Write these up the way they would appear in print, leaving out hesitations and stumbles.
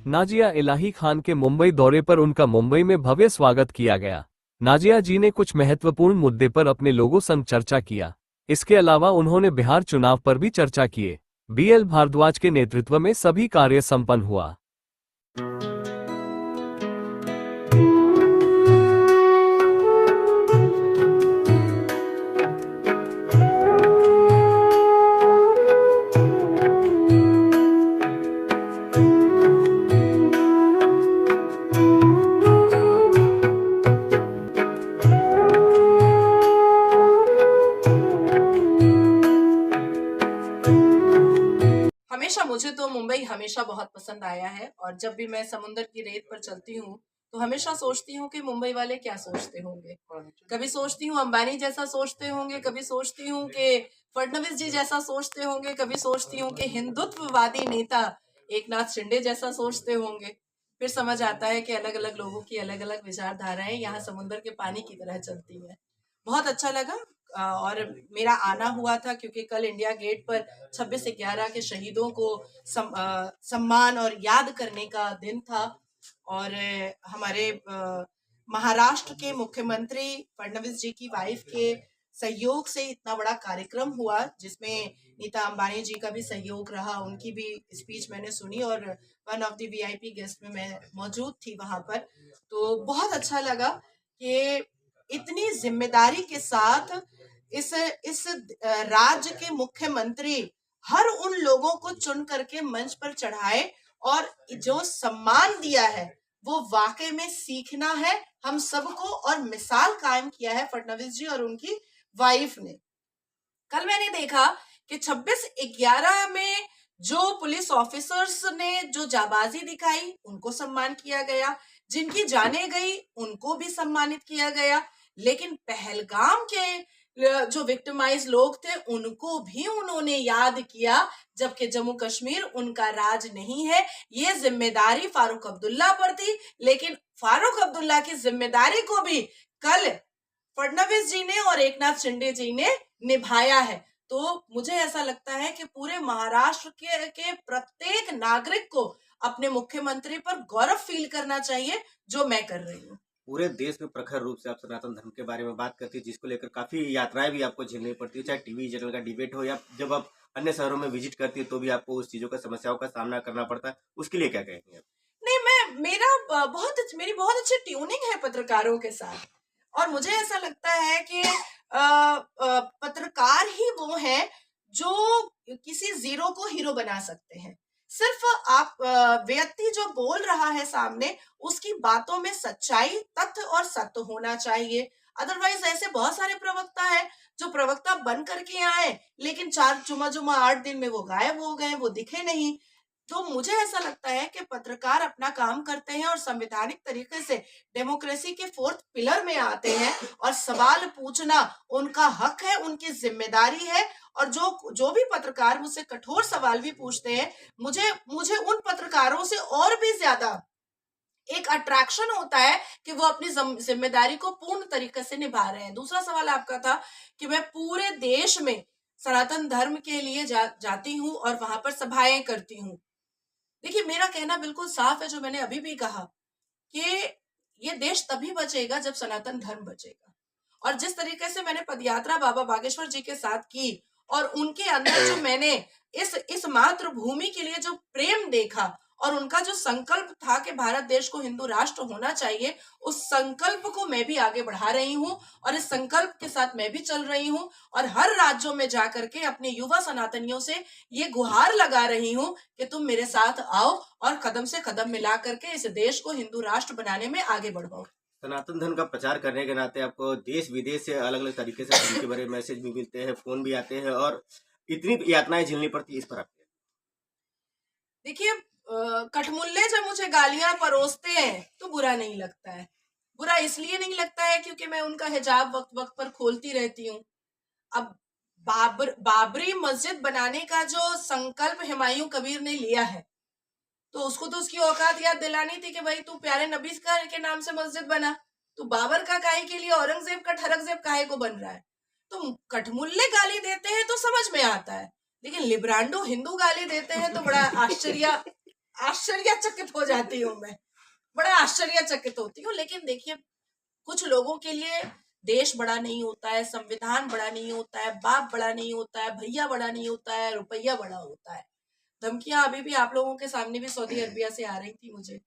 नाजिया इलाही खान के मुंबई दौरे पर उनका मुंबई में भव्य स्वागत किया गया। नाजिया जी ने कुछ महत्वपूर्ण मुद्दे पर अपने लोगों संग चर्चा किया। इसके अलावा उन्होंने बिहार चुनाव पर भी चर्चा किए। बीएल भारद्वाज के नेतृत्व में सभी कार्य संपन्न हुआ। हमेशा मुझे तो मुंबई हमेशा बहुत पसंद आया है और जब भी मैं समुद्र की रेत पर चलती हूँ तो हमेशा सोचती हूँ कि मुंबई वाले क्या सोचते होंगे। कभी सोचती हूँ अंबानी जैसा सोचते होंगे, कभी सोचती हूँ कि फडणवीस जी जैसा सोचते होंगे, कभी सोचती हूँ कि हिंदुत्ववादी नेता एकनाथ शिंदे जैसा सोचते होंगे। फिर समझ आता है कि अलग अलग लोगों की अलग अलग विचारधाराएं यहाँ समुद्र के पानी की तरह चलती हैं। बहुत अच्छा लगा। और मेरा आना हुआ था क्योंकि कल इंडिया गेट पर 26/11 के शहीदों को सम्मान और याद करने का दिन था। और हमारे महाराष्ट्र के मुख्यमंत्री फडणवीस जी की वाइफ के सहयोग से इतना बड़ा कार्यक्रम हुआ जिसमें नीता अंबानी जी का भी सहयोग रहा। उनकी भी स्पीच मैंने सुनी और one of the VIP guest में मैं मौजूद थी वहां पर। तो बहुत अच्छा लगा कि इतनी जिम्मेदारी के साथ इस राज्य के मुख्यमंत्री हर उन लोगों को चुन करके मंच पर चढ़ाए और जो सम्मान दिया है वो वाकई में सीखना है हम सबको और मिसाल कायम किया है फडणवीस जी और उनकी वाइफ ने। कल मैंने देखा कि 26/11 में जो पुलिस ऑफिसर्स ने जो जाबाजी दिखाई उनको सम्मान किया गया, जिनकी जाने गई उनको भी सम्मानित किया गया, लेकिन पहलगाम के जो विक्टिमाइज लोग थे उनको भी उन्होंने याद किया, जबकि जम्मू कश्मीर उनका राज नहीं है। ये जिम्मेदारी फारूक अब्दुल्ला पर थी, लेकिन फारूक अब्दुल्ला की जिम्मेदारी को भी कल फडणवीस जी ने और एकनाथ शिंदे जी ने निभाया है। तो मुझे ऐसा लगता है कि पूरे महाराष्ट्र के प्रत्येक नागरिक को अपने मुख्यमंत्री पर गौरव फील करना चाहिए, जो मैं कर रही हूँ। पूरे देश में प्रखर रूप से आप सनातन धर्म के बारे में बात करती है, जिसको लेकर काफी यात्राएं भी आपको झेलनी पड़ती है, चाहे टीवी चैनल का डिबेट हो या जब आप अन्य शहरों में विजिट करती है तो भी आपको उस चीजों का समस्याओं का सामना करना पड़ता है। उसके लिए क्या कहेंगे आप? नहीं, मेरी बहुत अच्छी ट्यूनिंग है पत्रकारों के साथ और मुझे ऐसा लगता है कि पत्रकार ही वो है जो किसी जीरो को हीरो बना सकते हैं। सिर्फ आप व्यक्ति जो बोल रहा है सामने उसकी बातों में सच्चाई, तथ्य और सत्य होना चाहिए। अदरवाइज ऐसे बहुत सारे प्रवक्ता है जो प्रवक्ता बन करके आए लेकिन 4 जुमा 8 दिन में वो गायब हो गए, वो दिखे नहीं। तो मुझे ऐसा लगता है कि पत्रकार अपना काम करते हैं और संवैधानिक तरीके से डेमोक्रेसी के 4th पिलर में आते हैं और सवाल पूछना उनका हक है, उनकी जिम्मेदारी है। और जो भी पत्रकार मुझसे कठोर सवाल भी पूछते हैं, मुझे उन पत्रकारों से और भी ज्यादा एक अट्रैक्शन होता है कि वो अपनी जिम्मेदारी को पूर्ण तरीके से निभा रहे हैं। दूसरा सवाल आपका था कि मैं पूरे देश में सनातन धर्म के लिए जाती हूँ और वहां पर सभाएं करती हूँ। देखिए, मेरा कहना बिल्कुल साफ है, जो मैंने अभी भी कहा कि ये देश तभी बचेगा जब सनातन धर्म बचेगा। और जिस तरीके से मैंने पदयात्रा बाबा बागेश्वर जी के साथ की और उनके अंदर जो मैंने इस मातृभूमि के लिए जो प्रेम देखा और उनका जो संकल्प था कि भारत देश को हिंदू राष्ट्र होना चाहिए, उस संकल्प को मैं भी आगे बढ़ा रही हूँ और इस संकल्प के साथ मैं भी चल रही हूँ और हर राज्यों में जाकर के अपने युवा सनातनियों से ये गुहार लगा रही हूँ कि तुम मेरे साथ आओ और कदम से कदम मिला करके इस देश को हिंदू राष्ट्र बनाने में आगे बढ़ाओ। सनातन धर्म का प्रचार करने के नाते आपको देश विदेश से अलग अलग तरीके से धर्म के बारे में मैसेज भी मिलते हैं, फोन भी आते हैं और इतनी यातनाएं झेलनी पड़ती है, इस पर आप देखिए, कठमुल्ले जब मुझे गालियां परोसते हैं तो बुरा नहीं लगता है। बुरा इसलिए नहीं लगता है क्योंकि मैं उनका हिजाब वक्त वक्त पर खोलती रहती हूँ। अब बाबरी मस्जिद बनाने का जो संकल्प हुमायूं कबीर ने लिया है तो उसको तो उसकी औकात याद दिलानी थी कि भाई तू प्यारे नबी के नाम से मस्जिद बना, तू बाबर का काहे के लिए औरंगजेब का ठरकजेब काहे को बन रहा है। तो कठमुल्ले गाली देते हैं तो समझ में आता है, लेकिन लिब्रांडो हिंदू गाली देते हैं तो बड़ा आश्चर्यचकित हो जाती हूँ मैं, बड़ा आश्चर्यचकित होती हूँ। लेकिन देखिए, कुछ लोगों के लिए देश बड़ा नहीं होता है, संविधान बड़ा नहीं होता है, बाप बड़ा नहीं होता है, भैया बड़ा नहीं होता है, रुपया बड़ा होता है। धमकियां अभी भी आप लोगों के सामने भी सऊदी अरबिया से आ रही थी मुझे,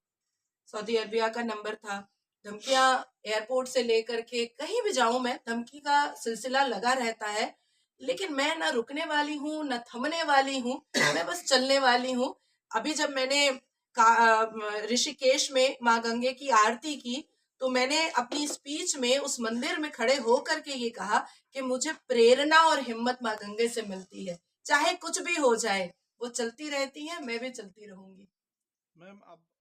सऊदी अरबिया का नंबर था। धमकियां एयरपोर्ट से लेकर के कहीं भी जाऊं मैं, धमकी का सिलसिला लगा रहता है। लेकिन मैं ना रुकने वाली हूँ, ना थमने वाली हूँ, मैं बस चलने वाली हूँ। अभी जब मैंने ऋषिकेश में माँ गंगे की आरती की, तो मैंने अपनी स्पीच में उस मंदिर में खड़े होकर के ये कहा कि मुझे प्रेरणा और हिम्मत माँ गंगे से मिलती है, चाहे कुछ भी हो जाए, वो चलती रहती है, मैं भी चलती रहूंगी। मैम, अब